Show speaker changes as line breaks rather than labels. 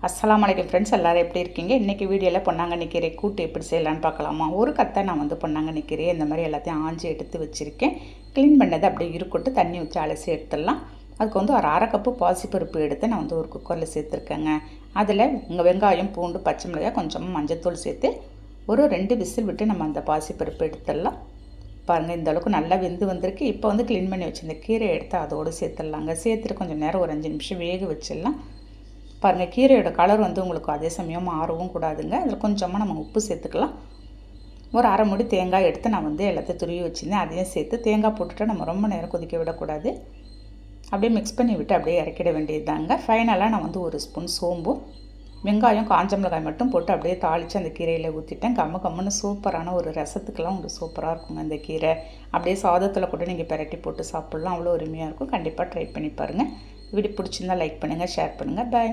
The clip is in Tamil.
அஸ்ஸலாமு அலைக்கும் ஃப்ரெண்ட்ஸ், எல்லோரும் எப்படி இருக்கீங்க? இன்றைக்கி வீடியோவில் பொன்னாங்கண்ணி கீரை கூட்டு எப்படி செய்யலான்னு பார்க்கலாமா? ஒரு கத்தை நான் பொன்னாங்கண்ணி கீரையை இந்த மாதிரி எல்லாத்தையும் ஆஞ்சி எடுத்து வச்சுருக்கேன். க்ளீன் பண்ணதை அப்படியே இருக்கட்டு தண்ணி ஊற்றி அலசி எடுத்துடலாம். அதுக்கு ஒரு அரை கப்பு பாசிப்பருப்பு எடுத்து நான் ஒரு குக்கரில் சேர்த்துருக்கேங்க. அதில் வெங்காயம், பூண்டு, பச்சை மிளகாய், கொஞ்சமாக மஞ்சத்தூள் சேர்த்து ஒரு 2 விசில் விட்டு நம்ம அந்த பாசிப்பருப்பு எடுத்துடலாம். பாருங்கள், இந்த அளவுக்கு நல்லா வெந்து வந்திருக்கு. இப்போ க்ளீன் பண்ணி வச்சுருந்த கீரையை எடுத்து அதோடு சேர்த்துடலாங்க. சேர்த்துட்டு கொஞ்சம் நேரம் ஒரு 5 நிமிஷம் வேக வச்சிடலாம். பாருங்கள், கீரையோட கலர் உங்களுக்கு அதே சமயம் மாறவும் கூடாதுங்க. அதில் கொஞ்சமாக நம்ம உப்பு சேர்த்துக்கலாம். ஒரு அரை மூடி தேங்காய் எடுத்து நான் எல்லாத்தையும் துருவி வச்சுருந்தேன். அதையும் சேர்த்து தேங்காய் போட்டுட்டு நம்ம ரொம்ப நேரம் கொதிக்க விடக்கூடாது. அப்படியே மிக்ஸ் பண்ணி விட்டு அப்படியே இறக்கிட வேண்டியது தாங்க. ஃபைனலாக நான் ஒரு ஸ்பூன் சோம்பும் வெங்காயம், காஞ்ச மிளகாய் மட்டும் போட்டு அப்படியே தாளித்து அந்த கீரையில் ஊற்றிட்டேன். கம்முன்னு சூப்பரான ஒரு ரசத்துக்கெலாம் சூப்பராக இருக்குங்க இந்த கீரை. அப்படியே சாதத்தில் கூட நீங்கள் பெரட்டி போட்டு சாப்பிட்லாம், அவ்வளோ அருமையாக இருக்கும். கண்டிப்பாக ட்ரை பண்ணி பாருங்கள். வீடியோ பிடிச்சிருந்தால் லைக் பண்ணுங்கள், ஷேர் பண்ணுங்கள். பாய்.